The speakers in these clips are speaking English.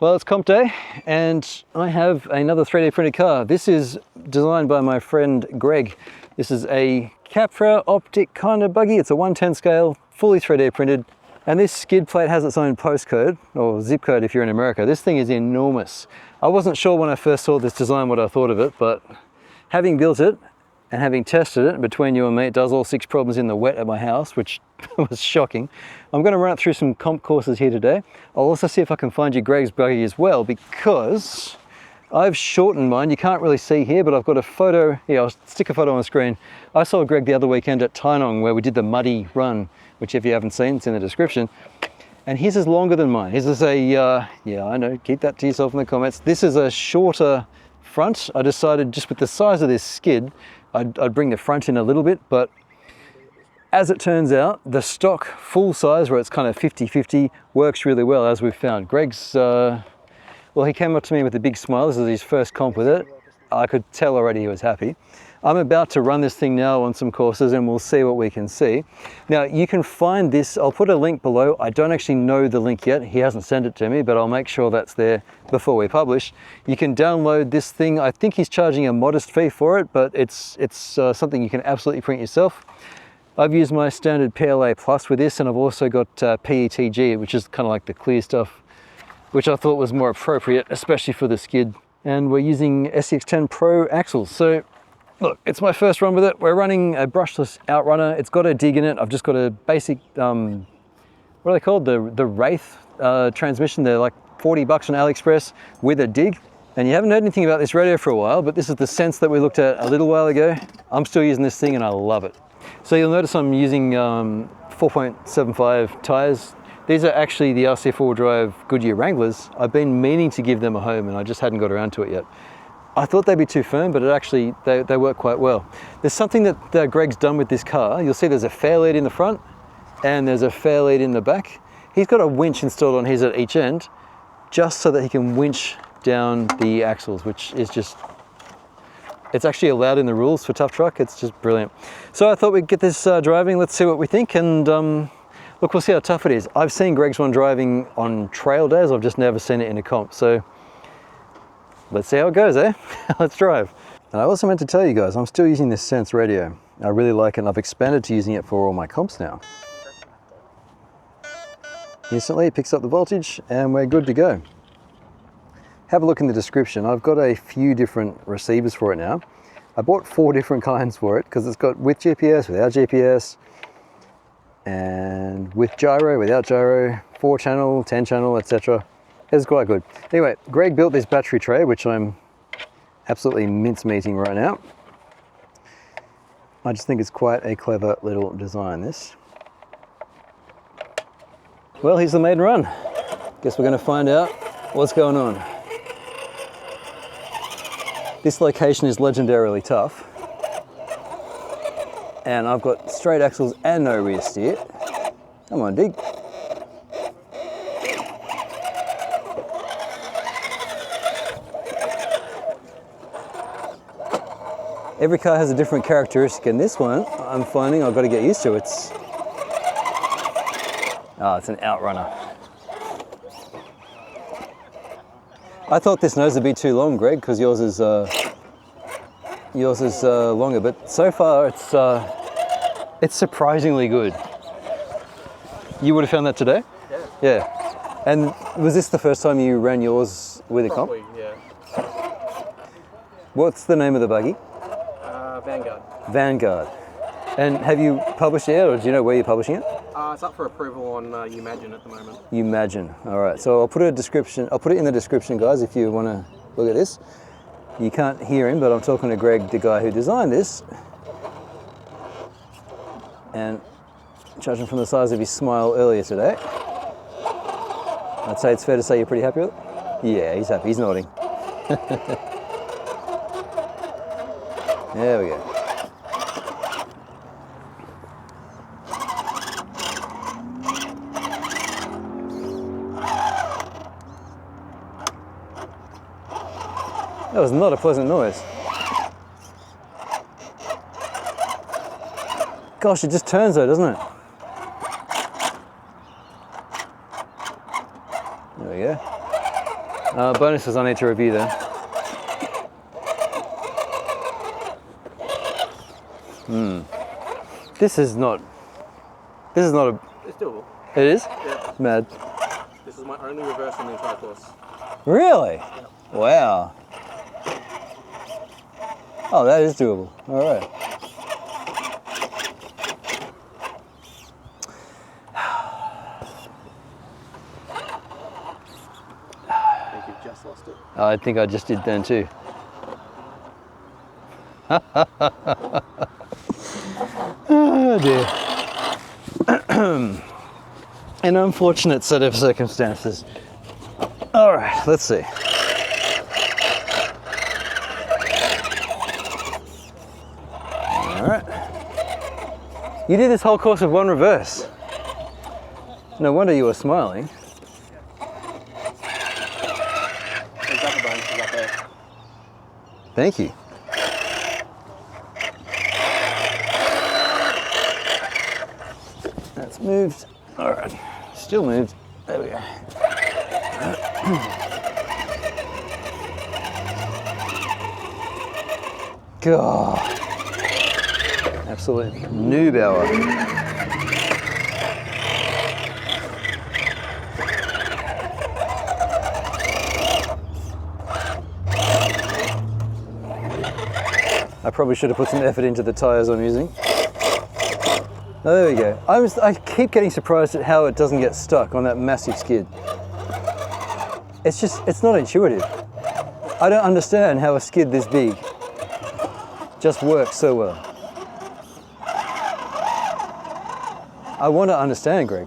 Well, it's comp day and I have another 3D printed car. This is designed by my friend Greg. This is a Capra Optic kind of buggy. It's a 1/10 scale, fully 3D printed. And this skid plate has its own postcode, or zip code if you're in America. This thing is enormous. I wasn't sure when I first saw this design what I thought of it, but having built it and having tested it, between you and me, it does all 6 problems in the wet at my house, which was shocking. I'm going to run it through some comp courses here today. I'll also see if I can find you Greg's buggy as well, because I've shortened mine. You can't really see here, but I've got a photo. Here, I'll stick a photo on the screen. I saw Greg the other weekend at Tynong where we did the muddy run, which if you haven't seen, it's in the description. And his is longer than mine. His is a, yeah, I know, keep that to yourself in the comments. This is a shorter front. I decided just with the size of this skid, I'd bring the front in a little bit, but as it turns out, the stock full size, where it's kind of 50-50, works really well, as we've found. Greg's, well, he came up to me with a big smile. This is his first comp with it. I could tell already he was happy. I'm about to run this thing now on some courses and we'll see what we can see. Now you can find this, I'll put a link below. I don't actually know the link yet. He hasn't sent it to me, but I'll make sure that's there before we publish. You can download this thing. I think he's charging a modest fee for it, but it's something you can absolutely print yourself. I've used my standard PLA Plus with this, and I've also got PETG, which is kind of like the clear stuff, which I thought was more appropriate, especially for the skid. And we're using SCX10 Pro axles. So look, it's my first run with it. We're running a brushless outrunner. It's got a dig in it. I've just got a basic, what are they called? The Wraith transmission. They're like 40 bucks on AliExpress with a dig. And you haven't heard anything about this radio for a while, but this is the Sense that we looked at a little while ago. I'm still using this thing and I love it. So you'll notice I'm using 4.75 tires. These are actually the RC-4 Drive Goodyear Wranglers. I've been meaning to give them a home and I just hadn't got around to it yet. I thought they'd be too firm, but they work quite well. There's something that Greg's done with this car. You'll see there's a fair lead in the front and there's a fair lead in the back. He's got a winch installed on his at each end, just so that he can winch down the axles, which is just, it's actually allowed in the rules for tough truck. It's just brilliant. So I thought we'd get this driving. Let's see what we think. And look, we'll see how tough it is. I've seen Greg's one driving on trail days. I've just never seen it in a comp. So let's see how it goes, eh? Let's drive. And I also meant to tell you guys, I'm still using this Sense radio. I really like it and I've expanded to using it for all my comps now. Instantly it picks up the voltage and we're good to go. Have a look in the description. I've got a few different receivers for it now. I bought 4 different kinds for it because it's got with GPS, without GPS, and with gyro, without gyro, 4-channel, 10-channel, etc. It's quite good. Anyway, Greg built this battery tray, which I'm absolutely mince-meating right now. I just think it's quite a clever little design, this. Well, here's the maiden run. Guess we're going to find out what's going on. This location is legendarily tough. And I've got straight axles and no rear steer. Come on, dig. Every car has a different characteristic, and this one, I'm finding I've got to get used to. It's an outrunner. I thought this nose would be too long, Greg, because yours is longer, but so far it's surprisingly good. You would have found that today? Yeah. Yeah. And was this the first time you ran yours with a comp? Probably, yeah. What's the name of the buggy? Vanguard. Vanguard. And have you published it yet, or do you know where you're publishing it? It's up for approval on Imagine at the moment. Imagine. All right. So I'll put it in the description, guys, if you want to look at this. You can't hear him, but I'm talking to Greg, the guy who designed this. And judging from the size of his smile earlier today, I'd say it's fair to say you're pretty happy with it? Yeah, he's happy. He's nodding. There we go. That was not a pleasant noise. Gosh, it just turns though, doesn't it? There we go. Bonuses I need to review then. This is not a... It's doable. It is? Yeah. Mad. This is my only reverse in the entire course. Really? Yeah. Wow. Oh, that is doable. All right. I think you've just lost it. I think I just did then too. Oh dear. An unfortunate set of circumstances. All right, let's see. All right. You did this whole course with one reverse. No wonder you were smiling. There's other bonuses up there. Thank you. That's moved. All right, still moved. There we go. God, absolute noob hour. I probably should have put some effort into the tires I'm using. Oh, there we go. I keep getting surprised at how it doesn't get stuck on that massive skid. It's not intuitive. I don't understand how a skid this big just works so well. I want to understand, Greg.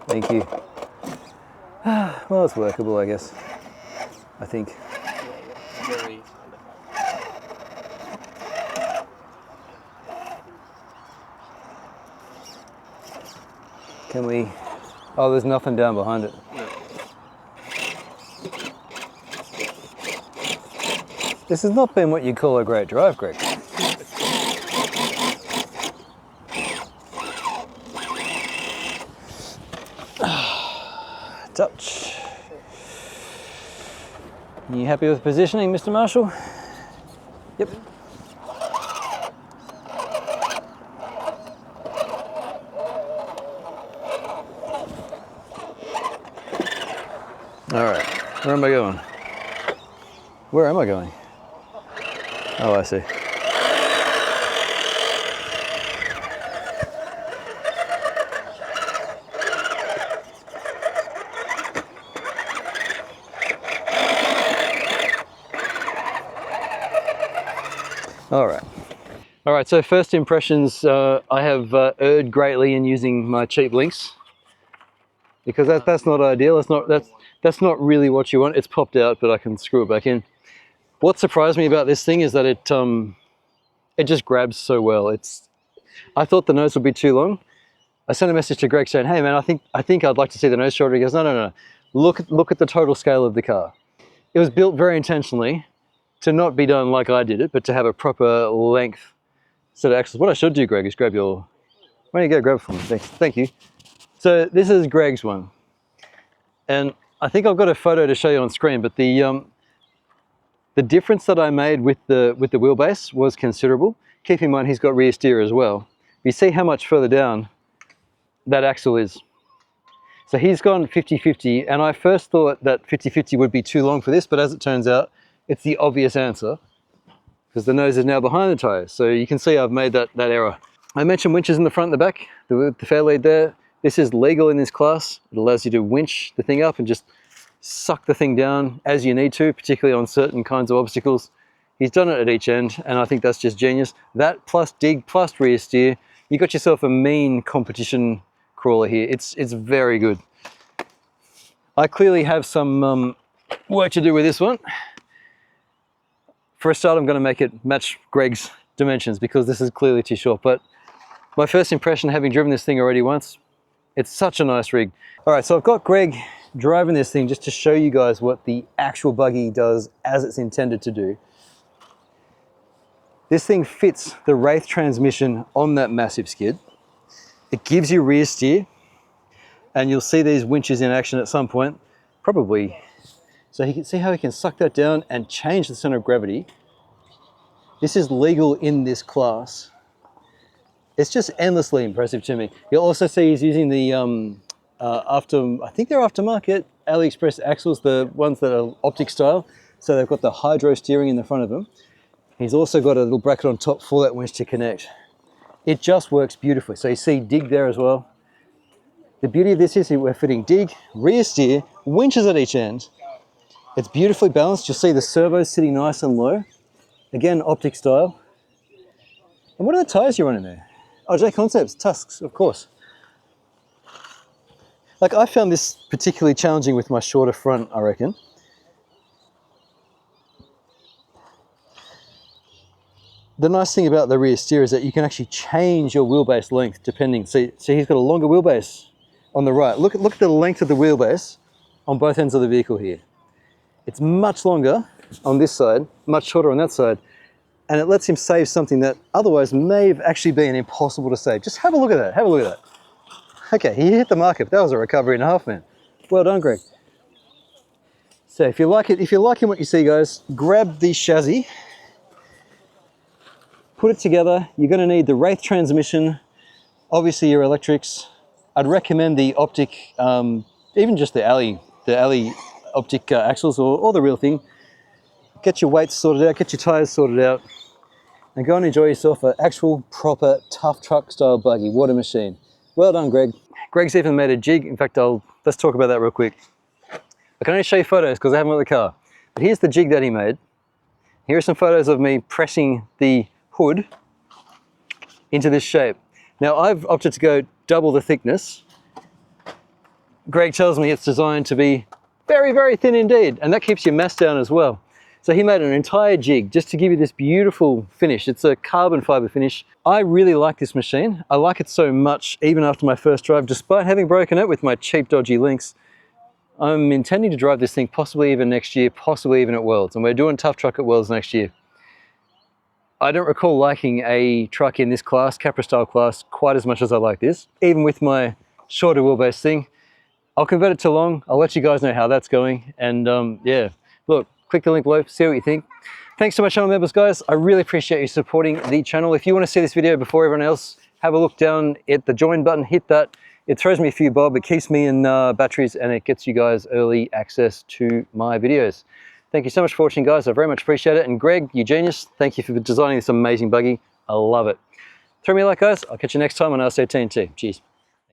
Thank you. Well, it's workable, I guess. I think. Very. Can we? Oh, there's nothing down behind it. No. This has not been what you call a great drive, Greg. Touch. You happy with positioning, Mr. Marshall? Yep. All right, where am I going? Where am I going? Oh, I see. All right, so first impressions, I have erred greatly in using my cheap links because that's not ideal. That's not really what you want. It's popped out, but I can screw it back in. What surprised me about this thing is that it just grabs so well. I thought the nose would be too long. I sent a message to Greg saying, "Hey man, I think I'd like to see the nose shorter." He goes, "No. Look at the total scale of the car. It was built very intentionally to not be done like I did it, but to have a proper length set of axles." What I should do, Greg, is grab your... Why don't you go grab it for me? Thank you. So this is Greg's one. And I think I've got a photo to show you on screen, but the difference that I made with the wheelbase was considerable. Keep in mind he's got rear steer as well. You see how much further down that axle is. So he's gone 50-50, and I first thought that 50-50 would be too long for this, but as it turns out, it's the obvious answer because the nose is now behind the tires. So you can see I've made that error. I mentioned winches in the front and the back, the fair lead there. This is legal in this class. It allows you to winch the thing up and just suck the thing down as you need to, particularly on certain kinds of obstacles. He's done it at each end, and I think that's just genius. That plus dig plus rear steer, you got yourself a mean competition crawler here. It's very good. I clearly have some work to do with this one. For a start, I'm going to make it match Greg's dimensions because this is clearly too short. But my first impression, having driven this thing already once, It's such a nice rig. All right, so I've got Greg driving this thing just to show you guys what the actual buggy does as it's intended to do. This thing fits the Wraith transmission on that massive skid. It gives you rear steer, and you'll see these winches in action at some point, probably. So you can see how he can suck that down and change the center of gravity. This is legal in this class. It's just endlessly impressive to me. You'll also see he's using the I think they're aftermarket AliExpress axles, the ones that are optic style. So they've got the hydro steering in the front of them. He's also got a little bracket on top for that winch to connect. It just works beautifully. So you see dig there as well. The beauty of this is we're fitting dig, rear steer, winches at each end. It's beautifully balanced. You'll see the servos sitting nice and low. Again, optic style. And what are the tires you're running there? Oh, J Concepts, Tusks, of course. Like, I found this particularly challenging with my shorter front, I reckon. The nice thing about the rear steer is that you can actually change your wheelbase length depending. See he's got a longer wheelbase on the right. Look at the length of the wheelbase on both ends of the vehicle here. It's much longer on this side, much shorter on that side, and it lets him save something that otherwise may have actually been impossible to save. Just have a look at that, have a look at that. Okay, he hit the market, but that was a recovery and a half, man. Well done, Greg. So if you like it, if you're liking what you see, guys, grab the chassis, put it together. You're gonna need the Wraith transmission, obviously your electrics. I'd recommend the optic, even just the Ali optic axles or the real thing. Get your weights sorted out, get your tires sorted out, and go and enjoy yourself an actual proper tough truck style buggy. What a machine. Well done, Greg. Greg's even made a jig. In fact, let's talk about that real quick. I can only show you photos because I haven't got the car. But here's the jig that he made. Here are some photos of me pressing the hood into this shape. Now I've opted to go double the thickness. Greg tells me it's designed to be very, very thin indeed, and that keeps your mass down as well. So he made an entire jig just to give you this beautiful finish. It's a carbon fiber finish. I really like this machine. I like it so much, even after my first drive, despite having broken it with my cheap, dodgy links. I'm intending to drive this thing possibly even next year, possibly even at Worlds, and we're doing Tough Truck at Worlds next year. I don't recall liking a truck in this class, Capra style class, quite as much as I like this. Even with my shorter wheelbase thing, I'll convert it to long. I'll let you guys know how that's going. And yeah, look, click the link below, see what you think. Thanks to my channel members, guys. I really appreciate you supporting the channel. If you want to see this video before everyone else, have a look down at the join button, hit that. It throws me a few bob, it keeps me in batteries, and it gets you guys early access to my videos. Thank you so much for watching, guys. I very much appreciate it. And Greg, you genius. Thank you for designing this amazing buggy. I love it. Throw me a like, guys. I'll catch you next time on RC-TNT. Cheers.